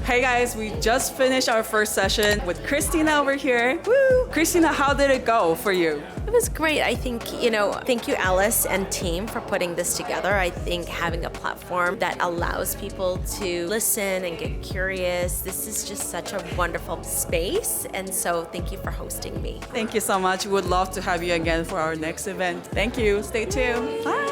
Hey guys, we just finished our first session with Christina over here. Woo! Christina, how did it go for you? It was great. I think, thank you, Alice and team, for putting this together. I think having a platform that allows people to listen and get curious, this is just such a wonderful space. And so thank you for hosting me. Thank you so much. We would love to have you again for our next event. Thank you. Stay tuned. Bye.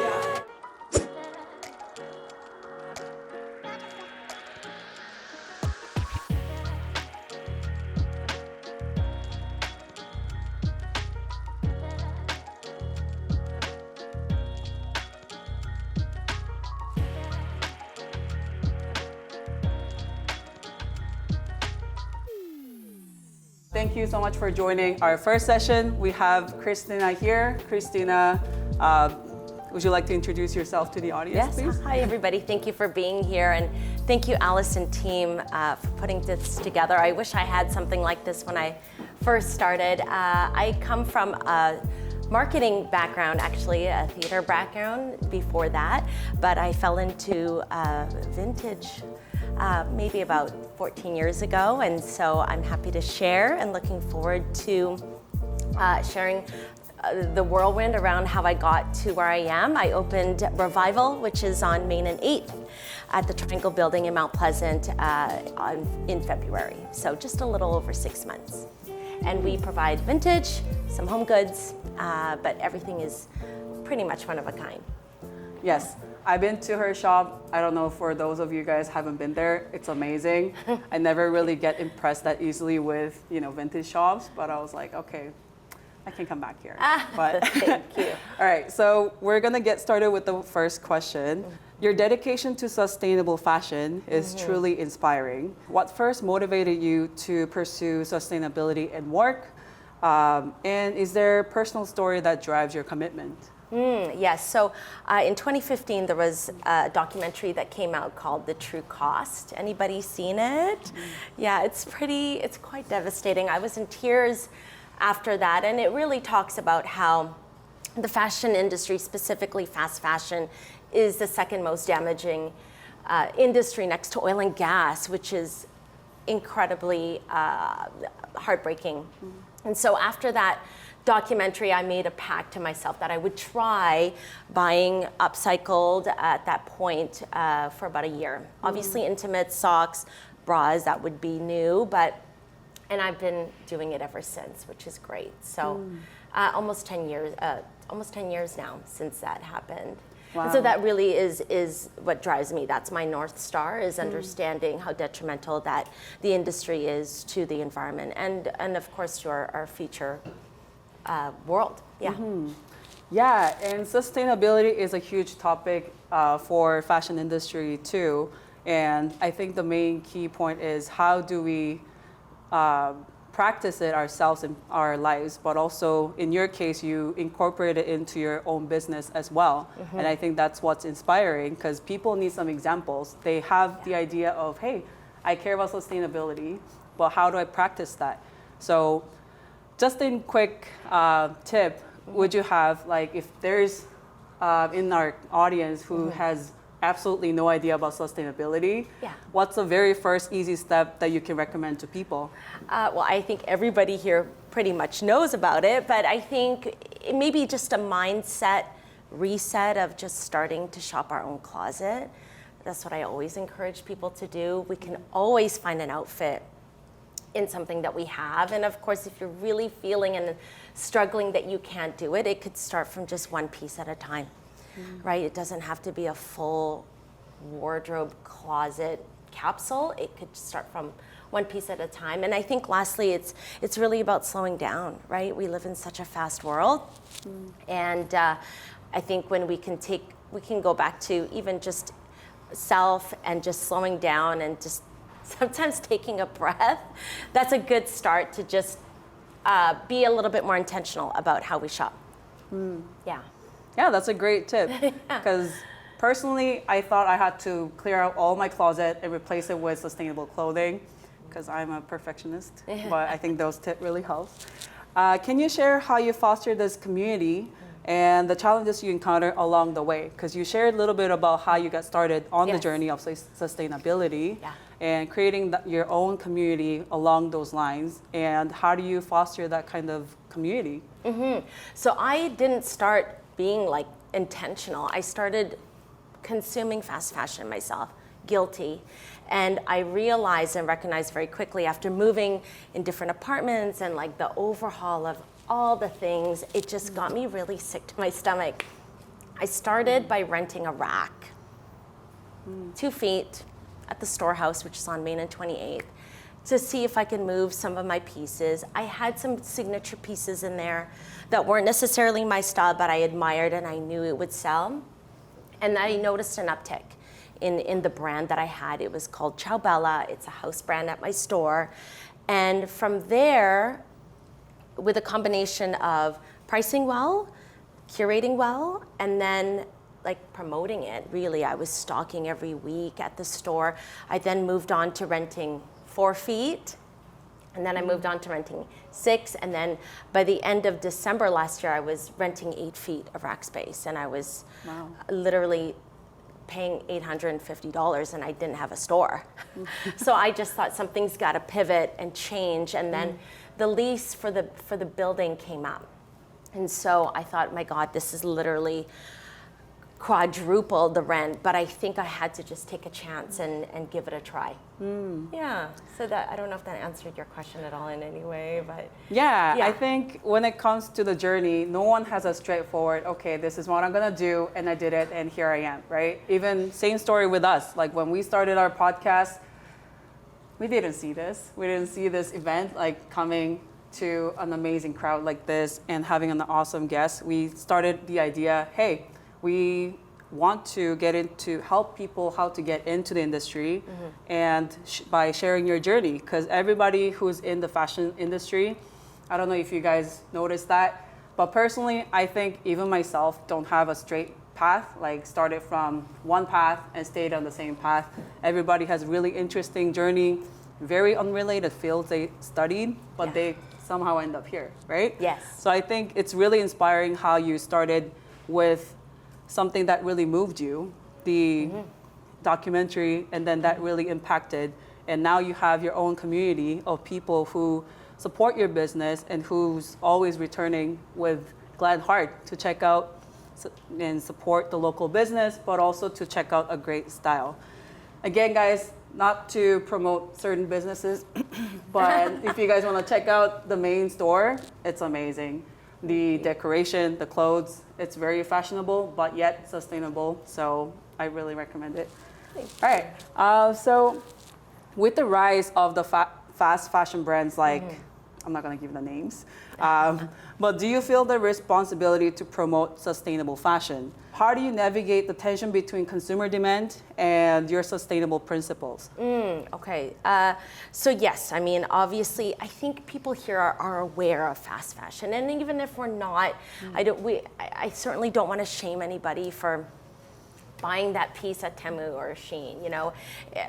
Thank you so much for joining our first session. We have Christina here. Christina, would you like to introduce yourself to the audience, please? Hi, everybody. Thank you for being here. And thank you, Alice and team, for putting this together. I wish I had something like this when I first started. I come from a marketing background, actually, a theater background before that, but I fell into vintage maybe about 14 years ago, and so I'm happy to share and looking forward to sharing the whirlwind around how I got to where I am. I opened Revival, which is on Main and 8th at the Triangle Building in Mount Pleasant in February, so just a little over 6 months. And we provide vintage, some home goods, but everything is pretty much one of a kind. Yes. I've been to her shop. I don't know, for those of you guys haven't been there, it's amazing. I never really get impressed that easily with, vintage shops, but I was like, okay, I can come back here. But thank you. All right, so we're gonna get started with the first question. Your dedication to sustainable fashion is truly inspiring. What first motivated you to pursue sustainability in work? And is there a personal story that drives your commitment? Yes, so in 2015 there was a documentary that came out called The True Cost. Anybody seen it? Yeah, it's quite devastating. I was in tears after that, and it really talks about how the fashion industry, specifically fast fashion, is the second most damaging industry next to oil and gas, which is incredibly heartbreaking. And so after that documentary, I made a pact to myself that I would try buying upcycled at that point for about a year. Obviously intimates, socks, bras, that would be new, and I've been doing it ever since, which is great. So almost 10 years now since that happened. Wow. And so that really is what drives me. That's my North Star, is understanding how detrimental that the industry is to the environment and of course to our future world. Yeah. Yeah, and sustainability is a huge topic for fashion industry too. And I think the main key point is how do we practice it ourselves in our lives, but also in your case, you incorporate it into your own business as well. And I think that's what's inspiring, because people need some examples. They have the idea of, hey, I care about sustainability, but how do I practice that? So just in quick tip, would you have, like, if there's in our audience who has absolutely no idea about sustainability, what's the very first easy step that you can recommend to people? Well, I think everybody here pretty much knows about it, but I think it may be just a mindset reset of just starting to shop our own closet. That's what I always encourage people to do. We can always find an outfit in something that we have. And of course, if you're really feeling and struggling that you can't do it, it could start from just one piece at a time, right? It doesn't have to be a full wardrobe closet capsule. It could start from one piece at a time. And I think lastly, it's really about slowing down, right? We live in such a fast world. And I think when we can go back to even just self and just slowing down and just sometimes taking a breath, that's a good start to just be a little bit more intentional about how we shop. Yeah, that's a great tip, because personally, I thought I had to clear out all my closet and replace it with sustainable clothing, because I'm a perfectionist, but I think those tips really help. Can you share how you foster this community and the challenges you encounter along the way? Because you shared a little bit about how you got started on the journey of sustainability. and creating your own community along those lines. And how do you foster that kind of community? So I didn't start being like intentional. I started consuming fast fashion myself, guilty. And I realized and recognized very quickly after moving in different apartments and like the overhaul of all the things, it just got me really sick to my stomach. I started by renting a rack, 2 feet at the storehouse, which is on Main and 28th, to see if I could move some of my pieces. I had some signature pieces in there that weren't necessarily my style, but I admired and I knew it would sell. And I noticed an uptick in the brand that I had. It was called Ciao Bella. It's a house brand at my store. And from there, with a combination of pricing well, curating well, and then like promoting it, really. I was stocking every week at the store. I then moved on to renting 4 feet, and then I moved on to renting 6, and then by the end of December last year, I was renting 8 feet of rack space, and I was literally paying $850, and I didn't have a store. So I just thought something's got to pivot and change, and then the lease for the building came up. And so I thought, my God, this is literally quadrupled the rent, but I think I had to just take a chance and give it a try. Yeah, so that, I don't know if that answered your question at all in any way, but. Yeah, I think when it comes to the journey, no one has a straightforward, okay, this is what I'm gonna do, and I did it, and here I am, right? Even same story with us. Like when we started our podcast, we didn't see this. We didn't see this event like coming to an amazing crowd like this and having an awesome guest. We started the idea, hey, we want to get into help people how to get into the industry and by sharing your journey, because everybody who's in the fashion industry, I don't know if you guys noticed that, but personally I think even myself don't have a straight path, like started from one path and stayed on the same path. Everybody has really interesting journey, very unrelated fields they studied, but they somehow end up here, right? Yes. So I think it's really inspiring how you started with something that really moved you, the documentary, and then that really impacted. And now you have your own community of people who support your business and who's always returning with glad heart to check out and support the local business, but also to check out a great style. Again, guys, not to promote certain businesses, but if you guys want to check out the main store, it's amazing. The decoration, the clothes, it's very fashionable, but yet sustainable. So I really recommend it. All right. So with the rise of the fast fashion brands like, I'm not going to give the names, but do you feel the responsibility to promote sustainable fashion? How do you navigate the tension between consumer demand and your sustainable principles? Okay. So yes, I mean, obviously, I think people here are aware of fast fashion, and even if we're not, I certainly don't want to shame anybody for buying that piece at Temu or Shein. You know,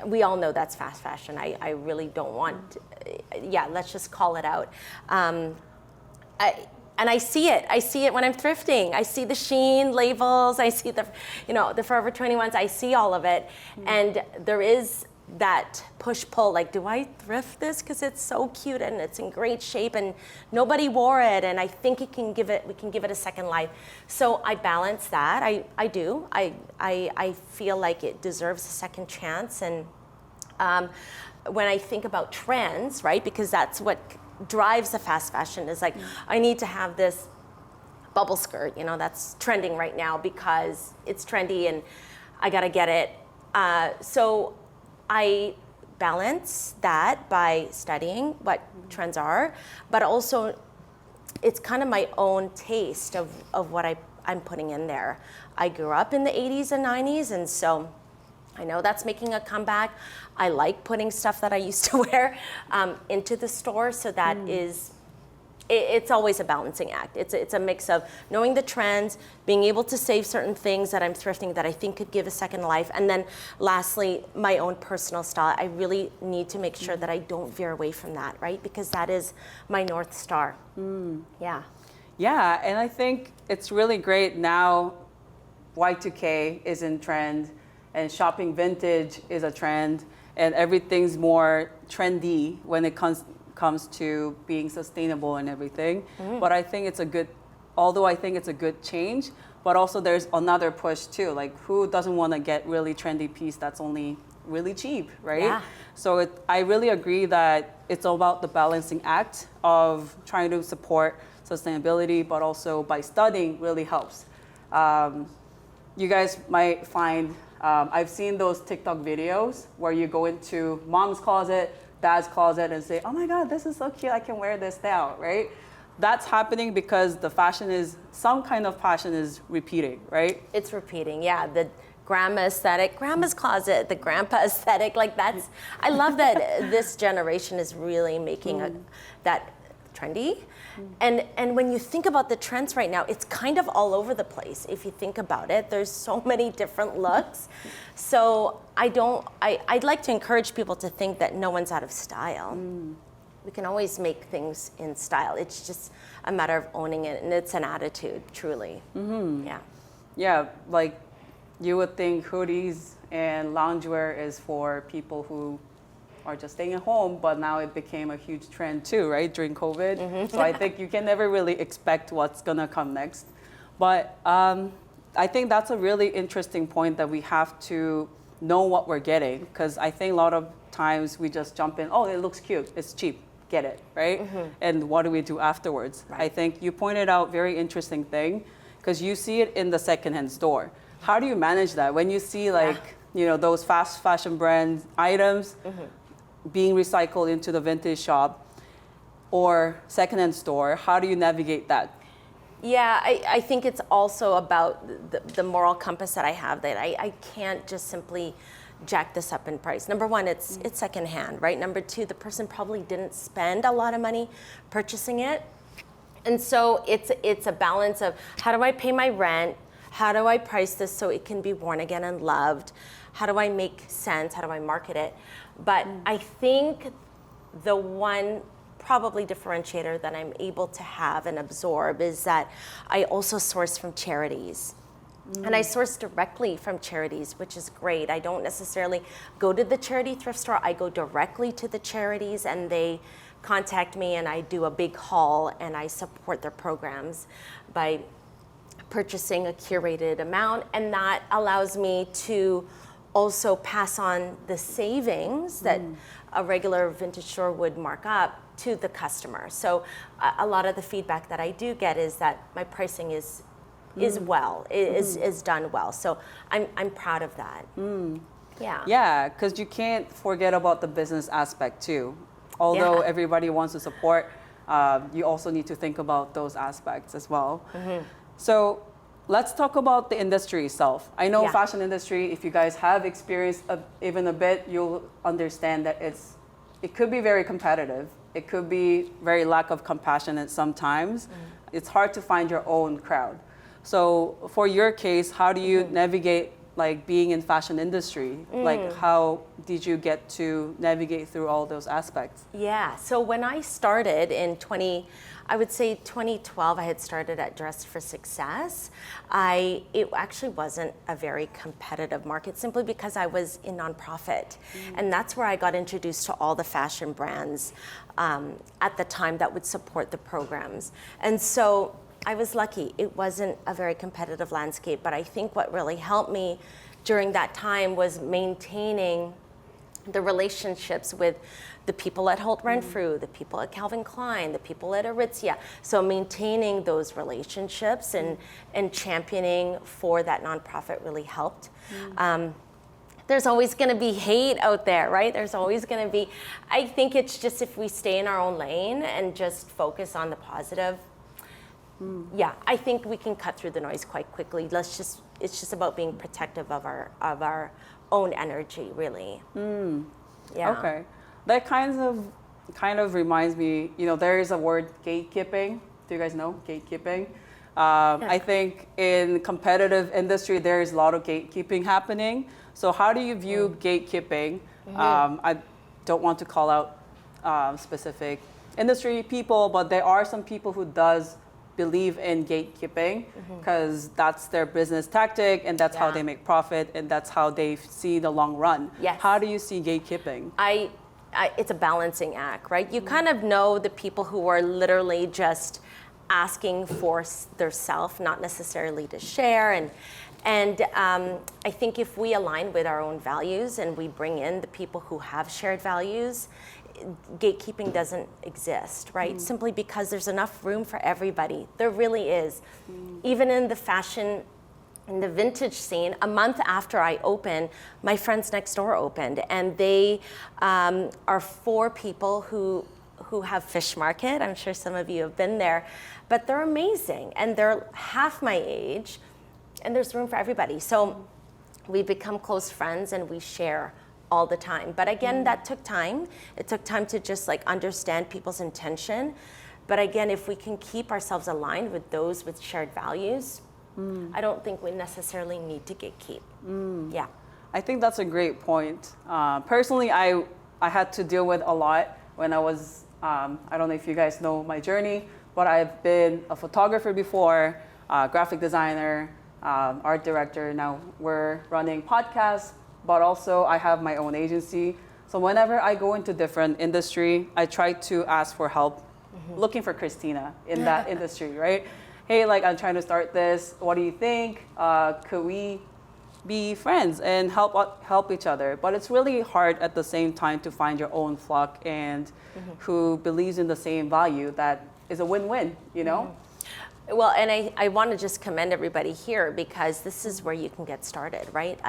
we all know that's fast fashion. I really don't want. Let's just call it out. And I see it. I see it when I'm thrifting. I see the Shein labels. I see the Forever 21s. I see all of it. And there is that push-pull, like, do I thrift this? Because it's so cute and it's in great shape and nobody wore it. And I think we can give it a second life. So I balance that. I do. I feel like it deserves a second chance. And when I think about trends, right, because that's what drives the fast fashion is like, I need to have this bubble skirt, that's trending right now because it's trendy and I gotta get it. So I balance that by studying what trends are, but also it's kind of my own taste of what I'm putting in there. I grew up in the 80s and 90s, and so I know that's making a comeback. I like putting stuff that I used to wear into the store, so that is, it's always a balancing act. It's a mix of knowing the trends, being able to save certain things that I'm thrifting that I think could give a second life, and then lastly, my own personal style. I really need to make sure that I don't veer away from that, right? Because that is my North Star. Yeah. Yeah, and I think it's really great now. Y2K is in trend, and shopping vintage is a trend. and everything's more trendy when it comes to being sustainable and everything. But I think it's a good, although I think it's a good change, but also there's another push too. Like, who doesn't want to get really trendy piece that's only really cheap, right? Yeah. So I really agree that it's all about the balancing act of trying to support sustainability, but also by studying really helps. You guys might find, I've seen those TikTok videos where you go into mom's closet, dad's closet and say, oh my God, this is so cute, I can wear this now, right? That's happening because the fashion is, some kind of fashion is repeating, right? It's repeating, yeah. The grandma aesthetic, grandma's closet, the grandpa aesthetic, like that's, I love that this generation is really making that trendy. And when you think about the trends right now, it's kind of all over the place. If you think about it, there's so many different looks. So I'd like to encourage people to think that no one's out of style. We can always make things in style. It's just a matter of owning it, and it's an attitude, truly. Yeah. Yeah, like you would think hoodies and loungewear is for people who are just staying at home, but now it became a huge trend too, right, during COVID. So I think you can never really expect what's gonna come next. But I think that's a really interesting point that we have to know what we're getting, because I think a lot of times we just jump in, oh, it looks cute, it's cheap, get it, right? And what do we do afterwards? Right. I think you pointed out very interesting thing, because you see it in the secondhand store. How do you manage that when you see those fast fashion brand items being recycled into the vintage shop or secondhand store? How do you navigate that? Yeah, I think it's also about the moral compass that I have, that I can't just simply jack this up in price. Number one, it's secondhand, right? Number two, the person probably didn't spend a lot of money purchasing it. And so it's a balance of, how do I pay my rent? How do I price this so it can be worn again and loved? How do I make sense? How do I market it? But I think the one probably differentiator that I'm able to have and absorb is that I also source from charities. And I source directly from charities, which is great. I don't necessarily go to the charity thrift store. I go directly to the charities, and they contact me, and I do a big haul, and I support their programs by purchasing a curated amount. And that allows me to also pass on the savings that a regular vintage store would mark up to the customer. So a lot of the feedback that I do get is that my pricing is done well. So I'm proud of that. Yeah. Yeah, because you can't forget about the business aspect too. Although everybody wants to support, you also need to think about those aspects as well. So let's talk about the industry itself. I know fashion industry, if you guys have experienced even a bit, you'll understand that it could be very competitive. It could be very lack of compassion at sometimes. It's hard to find your own crowd. So for your case, how do you navigate like being in fashion industry? Like, how did you get to navigate through all those aspects? Yeah, so when I started in 2012, I had started at Dress for Success. It actually wasn't a very competitive market, simply because I was in nonprofit. And that's where I got introduced to all the fashion brands at the time that would support the programs. And so I was lucky. It wasn't a very competitive landscape, but I think what really helped me during that time was maintaining the relationships with the people at Holt Renfrew, the people at Calvin Klein, the people at Aritzia. So maintaining those relationships and championing for that nonprofit really helped. There's always going to be hate out there, right? There's always going to be, I think it's just if we stay in our own lane and just focus on the positive, yeah, I think we can cut through the noise quite quickly. It's just about being protective of our own energy, really. Yeah. Okay. That kind of reminds me, there is a word, gatekeeping. Do you guys know gatekeeping? I think in competitive industry, there is a lot of gatekeeping happening. So how do you view gatekeeping? I don't want to call out specific industry people, but there are some people who does believe in gatekeeping because that's their business tactic and that's how Yeah. they make profit and that's how they see the long run. Yes. How do you see gatekeeping? It's a balancing act, right? You kind of know the people who are literally just asking for their self, not necessarily to share. And I think if we align with our own values and we bring in the people who have shared values, gatekeeping doesn't exist, right? Simply because there's enough room for everybody. There really is. Even in the fashion, in the vintage scene, a month after I opened, my friends next door opened, and they are 4 people who have fish market. I'm sure some of you have been there, but they're amazing, and they're half my age, and there's room for everybody. So we become close friends, and we share all the time. But again, that took time. It took time to just like understand people's intention. But again, if we can keep ourselves aligned with those with shared values, I don't think we necessarily need to gatekeep. Yeah. I think that's a great point. Personally, I had to deal with a lot when I was, I don't know if you guys know my journey, but I've been a photographer before, graphic designer, art director. Now we're running podcasts, but also I have my own agency. So whenever I go into different industry, I try to ask for help, looking for Christina in that industry, right? Hey, like I'm trying to start this. What do you think? Could we be friends and help each other? But it's really hard at the same time to find your own flock and who believes in the same value that is a win-win, you know? Well, and I want to just commend everybody here because this is where you can get started, right?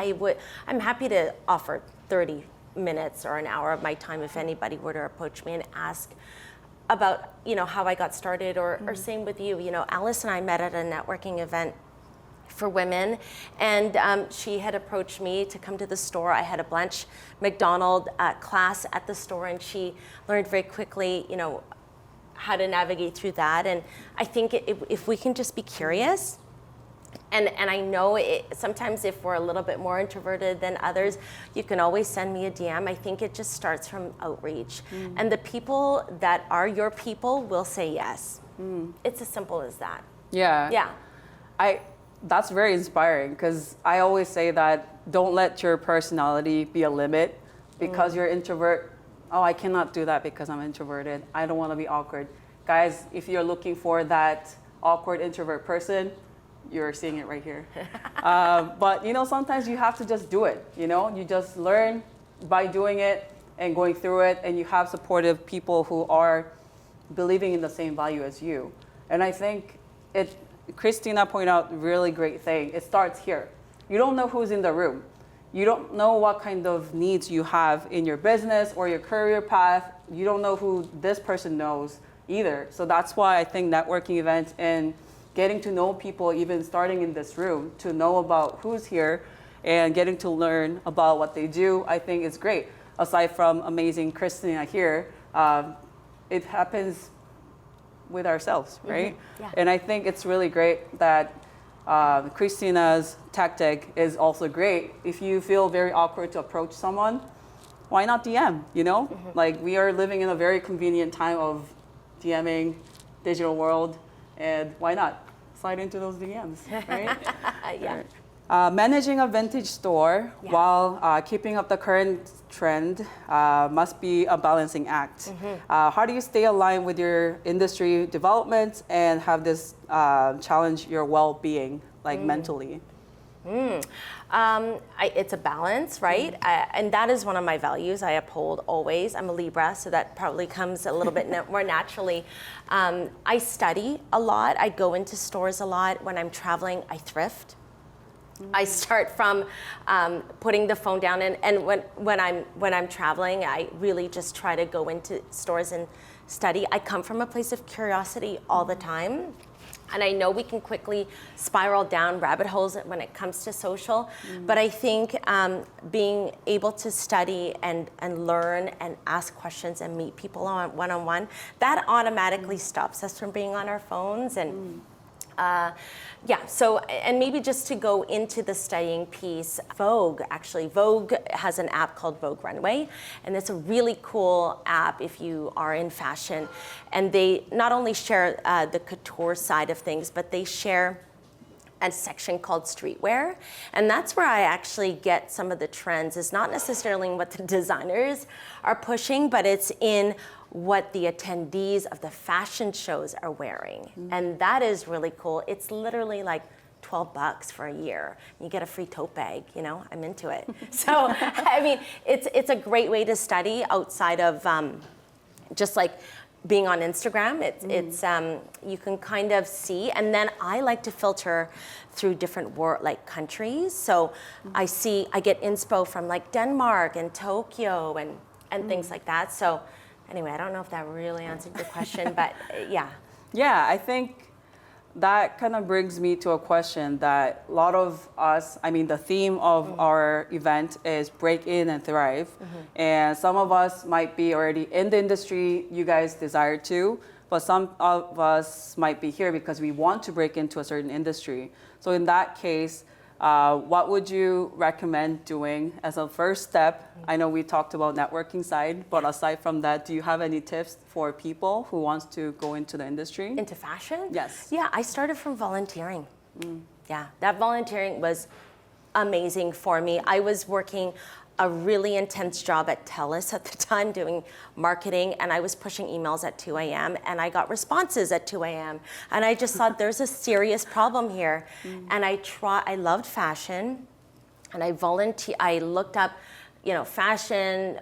I'm happy to offer 30 minutes or an hour of my time if anybody were to approach me and ask about, how I got started or same with you. Alice and I met at a networking event for women, and she had approached me to come to the store. I had a Blanche McDonald class at the store, and she learned very quickly, how to navigate through that. And I think if we can just be curious, and I know sometimes if we're a little bit more introverted than others, you can always send me a DM. I think it just starts from outreach. And the people that are your people will say yes. It's as simple as that. Yeah. Yeah. That's very inspiring because I always say that don't let your personality be a limit because you're introvert. Oh, I cannot do that because I'm introverted. I don't want to be awkward. Guys, if you're looking for that awkward introvert person, you're seeing it right here. But sometimes you have to just do it. You just learn by doing it and going through it, and you have supportive people who are believing in the same value as you. And I think Christina pointed out a really great thing. It starts here. You don't know who's in the room. You don't know what kind of needs you have in your business or your career path. You don't know who this person knows either. So that's why I think networking events and getting to know people, even starting in this room, to know about who's here and getting to learn about what they do, I think is great. Aside from amazing Christina here, it happens with ourselves, right? Yeah. And I think it's really great that Christina's tactic is also great. If you feel very awkward to approach someone, why not DM, Like we are living in a very convenient time of DMing, digital world, and why not slide into those DMs, right? Yeah. Managing a vintage store while keeping up the current trend must be a balancing act. How do you stay aligned with your industry developments and have this challenge your well-being, like mentally? It's a balance, right? And that is one of my values I uphold always. I'm a Libra, so that probably comes a little bit more naturally. I study a lot. I go into stores a lot. When I'm traveling, I thrift. I start from putting the phone down, and when I'm traveling, I really just try to go into stores and study. I come from a place of curiosity all the time. And I know we can quickly spiral down rabbit holes when it comes to social, but I think being able to study and learn and ask questions and meet people on one-on-one, that automatically stops us from being on our phones. And Yeah, so, and maybe just to go into the studying piece, Vogue has an app called Vogue Runway, and it's a really cool app if you are in fashion. And they not only share the couture side of things, but they share a section called streetwear. And that's where I actually get some of the trends. It's not necessarily what the designers are pushing, but it's in what the attendees of the fashion shows are wearing. And that is really cool. It's literally like $12 for a year. You get a free tote bag, you know, I'm into it. So, I mean, it's a great way to study outside of just like being on Instagram. It's you can kind of see, and then I like to filter through different countries. So I get inspo from like Denmark and Tokyo and things like that. So anyway, I don't know if that really answered your question, but yeah. Yeah, I think that kind of brings me to a question that a lot of us, I mean, the theme of our event is break in and thrive. And some of us might be already in the industry you guys desire to, but some of us might be here because we want to break into a certain industry. So in that case, what would you recommend doing as a first step? I know we talked about networking side, but aside from that, do you have any tips for people who wants to go into the industry? Into fashion? Yes. Yeah, I started from volunteering. Yeah, that volunteering was amazing for me. I was working a really intense job at Stylist at the time doing marketing, and I was pushing emails at 2 a.m. and I got responses at 2 a.m. And I just thought there's a serious problem here. And I loved fashion, and I looked up, you know, fashion,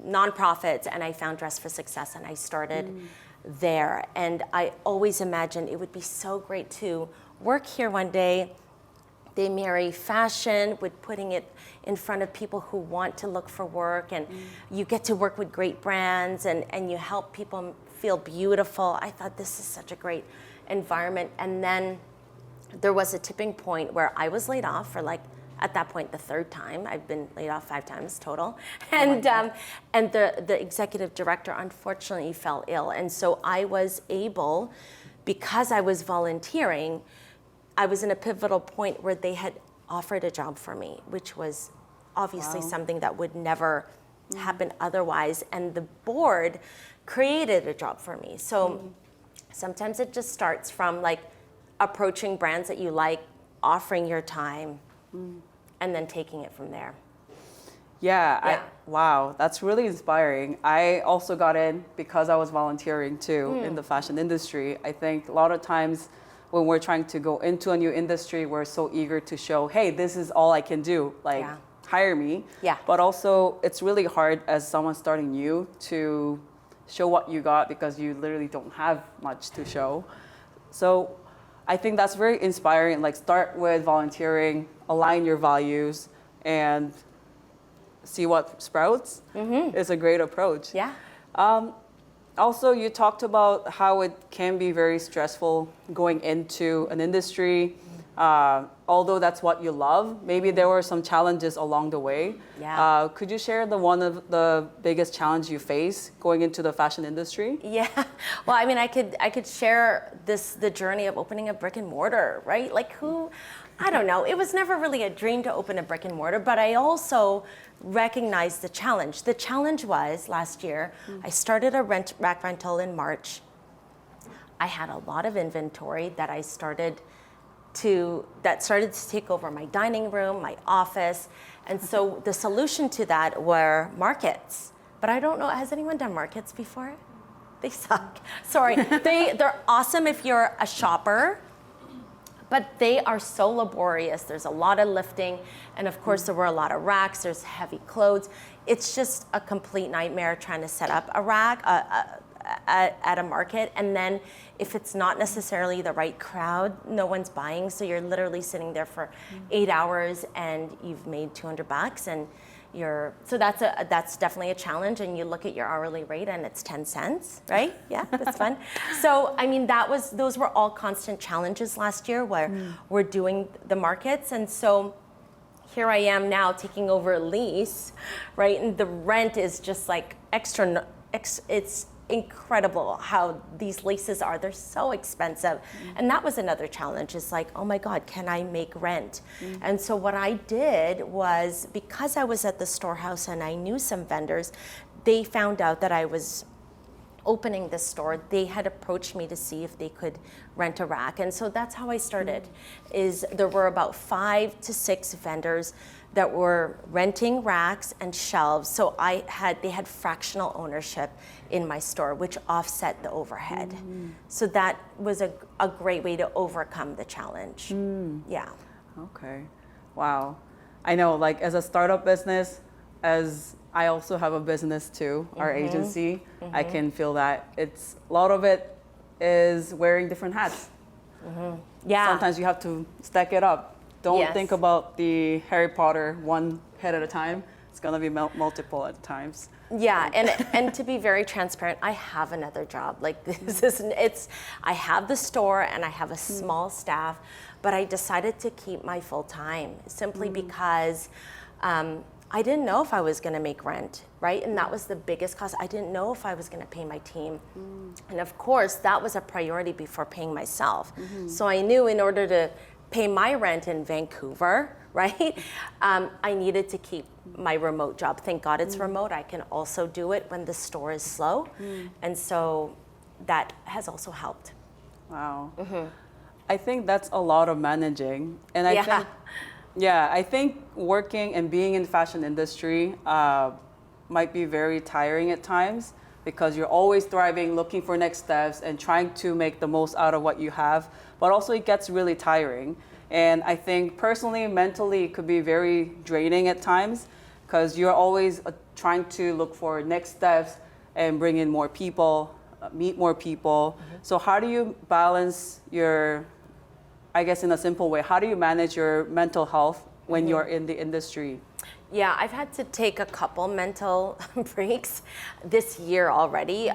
nonprofits, and I found Dress for Success, and I started there. And I always imagined it would be so great to work here one day. They marry fashion with putting it in front of people who want to look for work, and you get to work with great brands, and you help people feel beautiful. I thought this is such a great environment. And then there was a tipping point where I was laid off for at that point, the third time. I've been laid off 5 times total. And the executive director unfortunately fell ill. And so I was able, because I was volunteering, I was in a pivotal point where they had offered a job for me, which was obviously something that would never happen otherwise. And the board created a job for me. So sometimes it just starts from approaching brands that you like, offering your time, and then taking it from there. Yeah. Wow, that's really inspiring. I also got in because I was volunteering too in the fashion industry. I think a lot of times when we're trying to go into a new industry, we're so eager to show, hey, this is all I can do, hire me. Yeah. But also, it's really hard as someone starting new to show what you got because you literally don't have much to show. So I think that's very inspiring. Start with volunteering, align your values, and see what sprouts is a great approach. Yeah. Also, you talked about how it can be very stressful going into an industry. Although that's what you love, maybe there were some challenges along the way. Yeah. Could you share one of the biggest challenge you face going into the fashion industry? Yeah. Well, I mean, I could share the journey of opening a brick and mortar, right? I don't know. It was never really a dream to open a brick and mortar, but I also recognized the challenge. The challenge was last year, I started a rack rental in March. I had a lot of inventory that started to take over my dining room, my office. And so the solution to that were markets. But I don't know, has anyone done markets before? They suck. Sorry. They're awesome if you're a shopper, but they are so laborious. There's a lot of lifting. And of course, there were a lot of racks. There's heavy clothes. It's just a complete nightmare trying to set up a rack at a market. And then if it's not necessarily the right crowd, no one's buying. So you're literally sitting there for 8 hours and you've made $200 and so that's definitely a challenge. And you look at your hourly rate and it's 10 cents, right? Yeah, that's fun. So, I mean, those were all constant challenges last year where we're doing the markets. And so here I am now taking over a lease, right? And the rent is just extra, it's incredible how these laces are. They're so expensive. And that was another challenge. It's like, oh my God, can I make rent? And so what I did was, because I was at the storehouse and I knew some vendors, they found out that I was opening this store. They had approached me to see if they could rent a rack. And so that's how I started. Is there were about 5 to 6 vendors that were renting racks and shelves. So they had fractional ownership in my store, which offset the overhead. So that was a great way to overcome the challenge. Yeah. Okay. Wow. I know, like as a startup business, as I also have a business too, our agency, I can feel that it's a lot of it is wearing different hats. Yeah. Sometimes you have to stack it up. Don't Yes. think about the Harry Potter one head at a time. It's gonna be multiple at times. Yeah, and to be very transparent, I have another job. Like this is I have the store and I have a small staff, but I decided to keep my full time simply because I didn't know if I was going to make rent, right? And that was the biggest cost. I didn't know if I was going to pay my team. And of course, that was a priority before paying myself. So I knew in order to pay my rent in Vancouver, right, I needed to keep my remote job. Thank God it's remote. I can also do it when the store is slow. And so that has also helped. Wow. I think that's a lot of managing. And I think working and being in the fashion industry might be very tiring at times because you're always thriving, looking for next steps and trying to make the most out of what you have. But also it gets really tiring. And I think personally, mentally, it could be very draining at times because you're always trying to look for next steps and bring in more people, meet more people. So how do you balance your, I guess in a simple way, how do you manage your mental health when you're in the industry? Yeah, I've had to take a couple mental breaks this year already.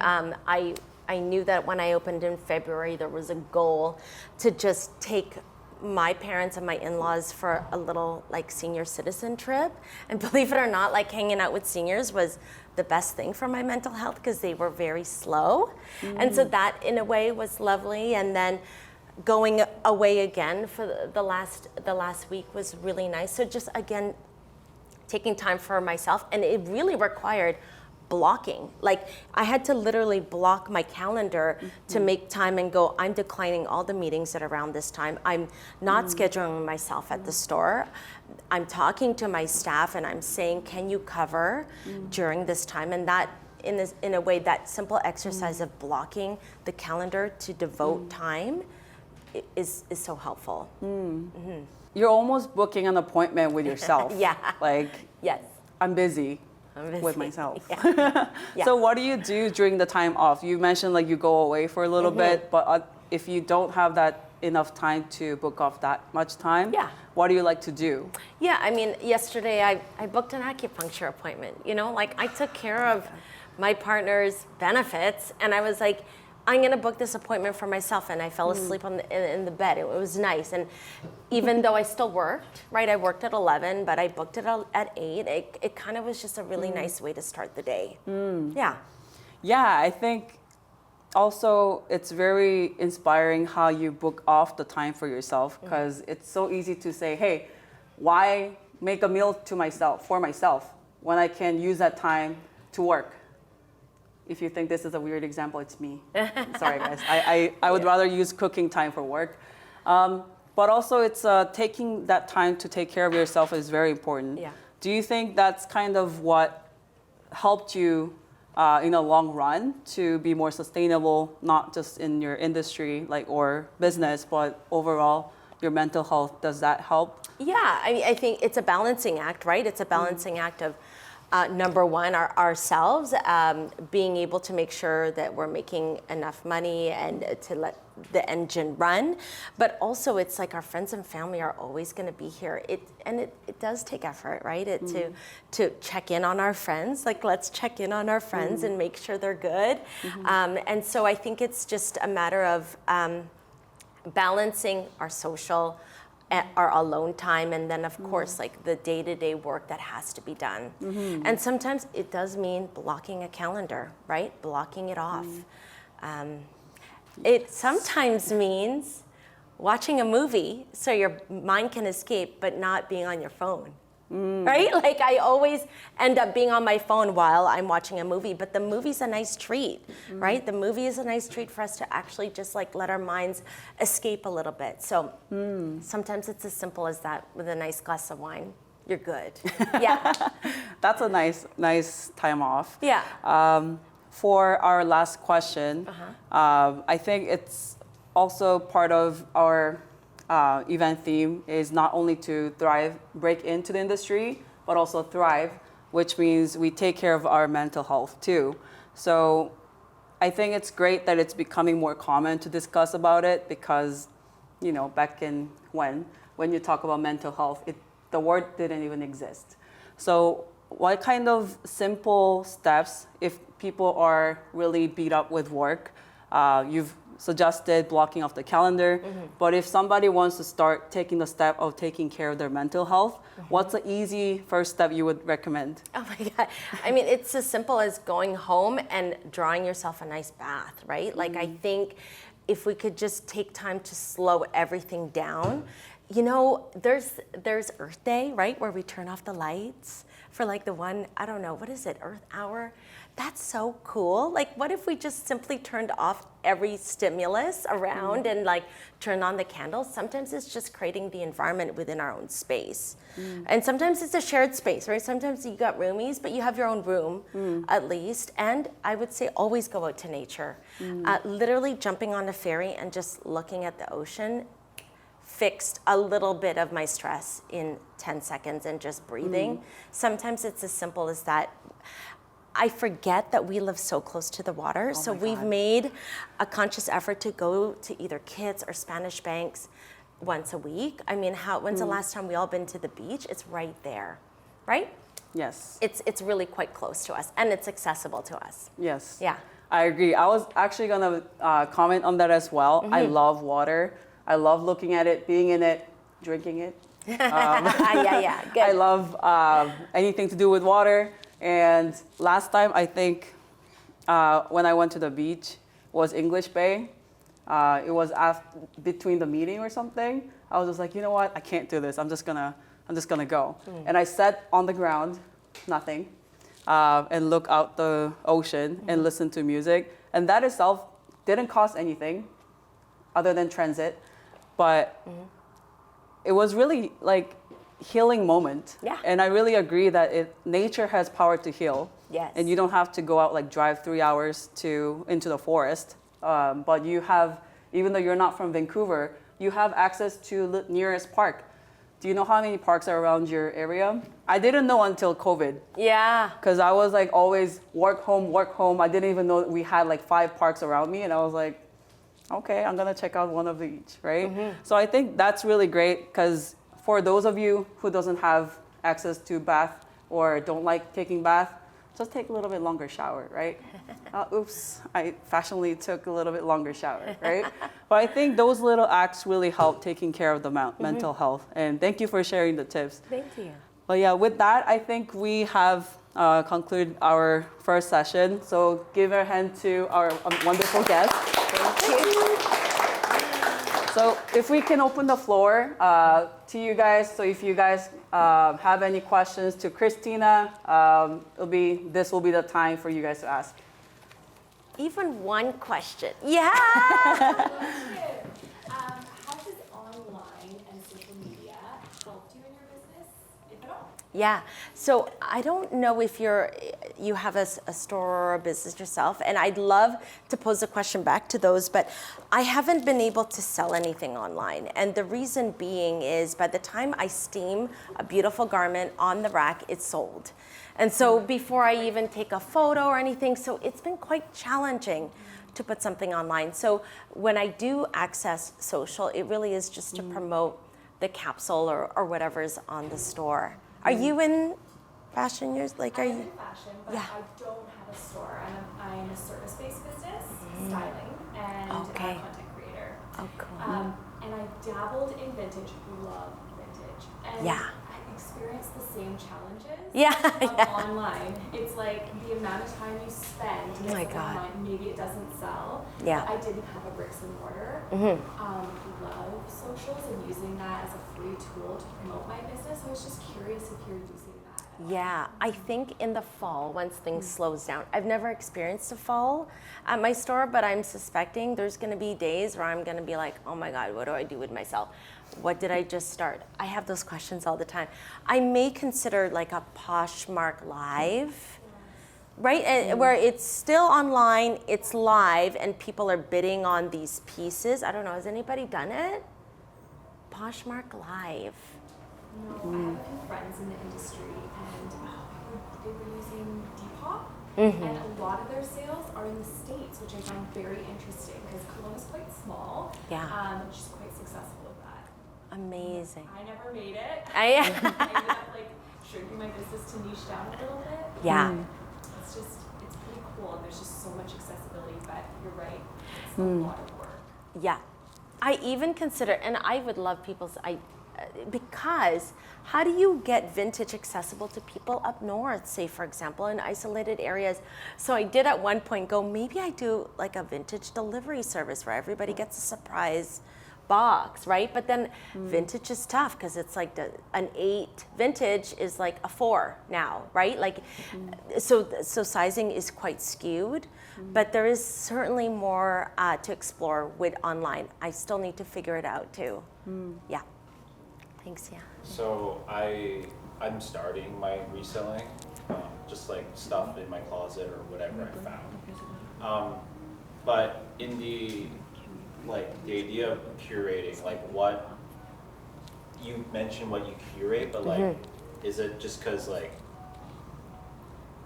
I knew that when I opened in February, there was a goal to just take my parents and my in-laws for a little like senior citizen trip. And believe it or not, like hanging out with seniors was the best thing for my mental health because they were very slow. And so that in a way was lovely. And then going away again for the last week was really nice. So just again, taking time for myself, and it really required blocking. Like I had to literally block my calendar to make time and go, I'm declining all the meetings at around this time. I'm not scheduling myself at the store. I'm talking to my staff and I'm saying, can you cover during this time? And that in a way, that simple exercise of blocking the calendar to devote time is so helpful. You're almost booking an appointment with yourself. Yeah. Like, Yes. I'm busy with myself. Yeah. So what do you do during the time off? You mentioned like you go away for a little bit, but if you don't have that enough time to book off that much time, what do you like to do? Yeah, I mean, yesterday I booked an acupuncture appointment. You know, like I took care of my partner's benefits, and I was like, I'm gonna book this appointment for myself, and I fell asleep in the bed. It was nice, and even though I still worked, right? I worked at 11, but I booked it at 8. It kind of was just a really nice way to start the day. Yeah. Yeah, I think also it's very inspiring how you book off the time for yourself because it's so easy to say, hey, why make a meal for myself when I can use that time to work? If you think this is a weird example, it's me. Sorry, guys. I would rather use cooking time for work. But also, it's taking that time to take care of yourself is very important. Yeah. Do you think that's kind of what helped you in the long run to be more sustainable, not just in your industry or business, but overall, your mental health? Does that help? Yeah, I think it's a balancing act, right? It's a balancing act of number one, ourselves, being able to make sure that we're making enough money and to let the engine run. But also it's like our friends and family are always gonna be here. It does take effort, right? To check in on our friends, like let's check in on our friends and make sure they're good. And so I think it's just a matter of balancing our social our alone time, and then of course like the day-to-day work that has to be done. And sometimes it does mean blocking a calendar, right? Blocking it off. It sometimes means watching a movie so your mind can escape, but not being on your phone. Right? Like I always end up being on my phone while I'm watching a movie, but the movie's a nice treat, right? The movie is a nice treat for us to actually just like let our minds escape a little bit. So sometimes it's as simple as that. With a nice glass of wine, you're good. Yeah. That's a nice time off. Yeah. For our last question, I think it's also part of our event theme is not only to break into the industry, but also thrive, which means we take care of our mental health too. So I think it's great that it's becoming more common to discuss about it because, you know, back in when you talk about mental health, the word didn't even exist. So what kind of simple steps, if people are really beat up with work, you've suggested blocking off the calendar, but if somebody wants to start taking the step of taking care of their mental health, what's the easy first step you would recommend? Oh my God. I mean, it's as simple as going home and drawing yourself a nice bath, right? Like I think if we could just take time to slow everything down, you know, there's Earth Day, right? Where we turn off the lights for like the one, I don't know, what is it, Earth Hour? That's so cool. Like, what if we just simply turned off every stimulus around and like turned on the candles? Sometimes it's just creating the environment within our own space. And sometimes it's a shared space, right? Sometimes you got roomies, but you have your own room at least. And I would say always go out to nature. Literally jumping on a ferry and just looking at the ocean fixed a little bit of my stress in 10 seconds and just breathing. Sometimes it's as simple as that. I forget that we live so close to the water, so we've made a conscious effort to go to either Kits or Spanish Banks once a week. I mean, when's the last time we all been to the beach? It's right there, right? Yes. It's really quite close to us, and it's accessible to us. Yes. Yeah. I agree. I was actually gonna comment on that as well. I love water. I love looking at it, being in it, drinking it. Yeah, good. I love anything to do with water. And last time, I think, when I went to the beach was English Bay. It was between the meeting or something. I was just like, you know what? I can't do this. I'm just gonna go. And I sat on the ground, nothing, and look out the ocean and listen to music. And that itself didn't cost anything other than transit, but it was really like healing moment. Yeah. And I really agree that nature has power to heal. Yes. And you don't have to go out like drive 3 hours into the forest. But you have, even though you're not from Vancouver, you have access to the nearest park. Do you know how many parks are around your area? I didn't know until COVID. Yeah. Because I was like always work home. I didn't even know we had like 5 parks around me. And I was like, okay, I'm gonna check out one of each, right? So I think that's really great because for those of you who doesn't have access to bath or don't like taking bath, just take a little bit longer shower, right? Oops, I fashionably took a little bit longer shower, right? But I think those little acts really help taking care of the mental health. And thank you for sharing the tips. Thank you. But yeah, with that, I think we have concluded our first session. So give a hand to our wonderful guest. Thank you. So if we can open the floor to you guys. So if you guys have any questions to Christina, this will be the time for you guys to ask. Even one question. Yeah. How does online and social media help you in your business, if at all? Yeah. So I don't know if you have a store or a business yourself, and I'd love to pose a question back to those, but I haven't been able to sell anything online. And the reason being is by the time I steam a beautiful garment on the rack, it's sold. And so before I even take a photo or anything, so it's been quite challenging to put something online. So when I do access social, it really is just to promote the capsule or whatever's on the store. Are you in fashion? Are I'm you? in fashion, but Yeah. I don't have a store. I'm a service-based business, styling, and Okay. a content creator. Oh, cool. And I dabbled in vintage love vintage. And Yeah. I experienced the same challenges Yeah, of yeah. online. It's like the amount of time you spend to Oh my get something God. online, maybe it doesn't sell. Yeah. But I didn't have a bricks and mortar. Love socials and using that as a free tool to promote my business. I was just curious if you're using that at all. Yeah, I think in the fall, once things slows down, I've never experienced a fall at my store, but I'm suspecting there's going to be days where I'm going to be like, oh my God, what do I do with myself? What did I just start? I have those questions all the time. I may consider like a Poshmark Live, right? And where it's still online, it's live, and people are bidding on these pieces. I don't know, has anybody done it? Poshmark Live. No, I have a few friends in the industry, and they were using Depop, and a lot of their sales are in the States, which I found very interesting because Kelowna is quite small. Yeah. She's quite successful with that. Amazing. I never made it. I, I ended up like shrinking my business to niche down a little bit. yeah. It's pretty cool, and there's just so much accessibility. But you're right, it's a lot of work. Yeah, I even consider, and I would love people's, because how do you get vintage accessible to people up north, say for example, in isolated areas? So I did at one point go, maybe I do like a vintage delivery service where everybody gets a surprise box, right? But then vintage is tough because it's like an 8 vintage is like a 4 now, right? Like, so sizing is quite skewed, but there is certainly more to explore with online. I still need to figure it out too. Yeah. Thanks, yeah. So I'm starting my reselling, just like stuff in my closet or whatever I found. But in the idea of curating, like what you mentioned what you curate, but like is it just because like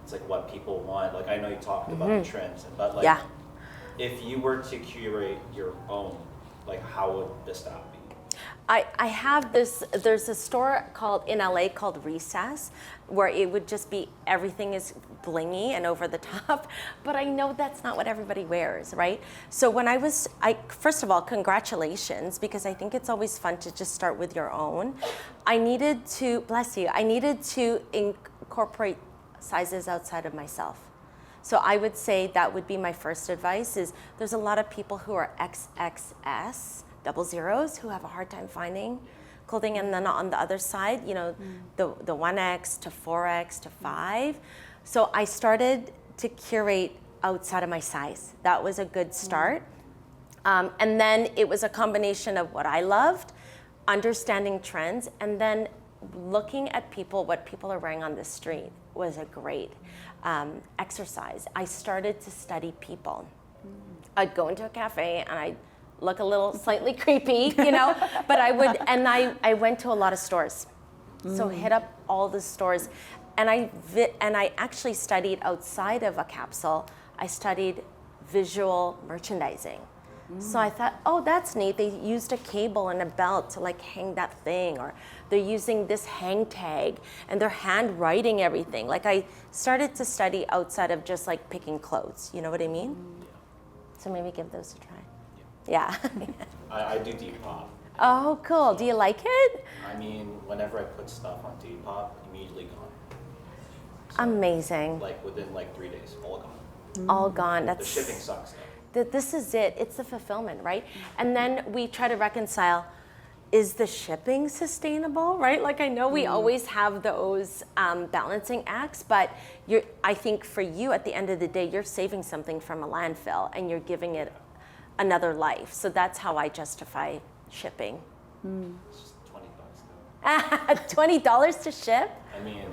it's like what people want? Like I know you talked about the trends, but like if you were to curate your own, like how would the style be? I have this, there's a store in LA called Recess, where it would just be, everything is blingy and over the top, but I know that's not what everybody wears, right? So when first of all, congratulations, because I think it's always fun to just start with your own. I needed to, bless you, I needed to incorporate sizes outside of myself. So I would say that would be my first advice is there's a lot of people who are XXS, 00s, who have a hard time finding clothing, and then on the other side, you know, the 1X to 4X to 5. So I started to curate outside of my size. That was a good start. And then it was a combination of what I loved, understanding trends, and then looking at what people are wearing on the street was a great exercise. I started to study people. I'd go into a cafe and I'd look a little slightly creepy, you know, but I would, and I went to a lot of stores. So hit up all the stores, and I actually studied outside of a capsule. I studied visual merchandising. So I thought, oh, that's neat. They used a cable and a belt to like hang that thing, or they're using this hang tag and they're hand writing everything. Like I started to study outside of just like picking clothes. You know what I mean? So maybe give those a try. Yeah. I do Depop. Oh, cool. Do you like it? I mean, whenever I put stuff on Depop, immediately gone. So, amazing. Like within like 3 days, all gone. All gone. The shipping sucks though. This is it. It's the fulfillment, right? And then we try to reconcile, is the shipping sustainable, right? Like I know we always have those balancing acts, but I think for you at the end of the day, you're saving something from a landfill and you're giving it another life. So that's how I justify shipping. It's just $20 though. $20 to ship? I mean,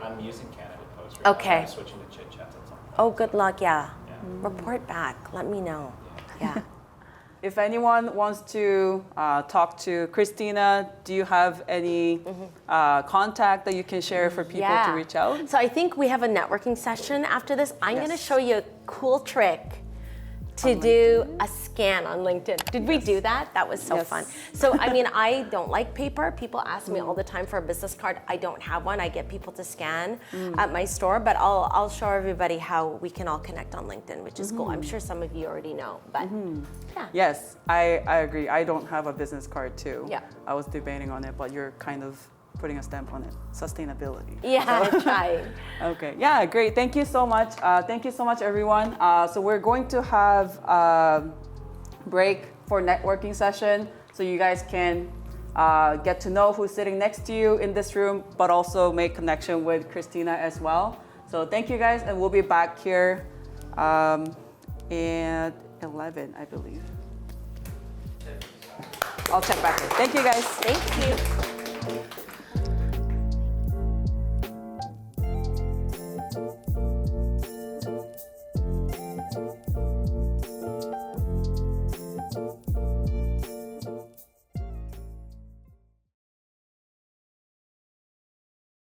I'm using Canada Post right Okay. now. I'm switching to Chit Chat. Oh, good luck, yeah. Report back, let me know. Yeah. If anyone wants to talk to Christina, do you have any contact that you can share for people to reach out? So I think we have a networking session after this. I'm going to show you a cool trick to do a scan on LinkedIn. Did we do that? That was so Yes. fun. So, I mean, I don't like paper. People ask me all the time for a business card. I don't have one. I get people to scan at my store, but I'll show everybody how we can all connect on LinkedIn, which is cool. I'm sure some of you already know, but yeah. Yes, I agree. I don't have a business card too. Yeah. I was debating on it, but you're kind of putting a stamp on it. Sustainability. Yeah, try. Okay. Yeah, great. Thank you so much. Thank you so much, everyone. So we're going to have a break for networking session, so you guys can get to know who's sitting next to you in this room, but also make connection with Christina as well. So thank you guys, and we'll be back here at 11, I believe. I'll check back in. Thank you guys. Thank you.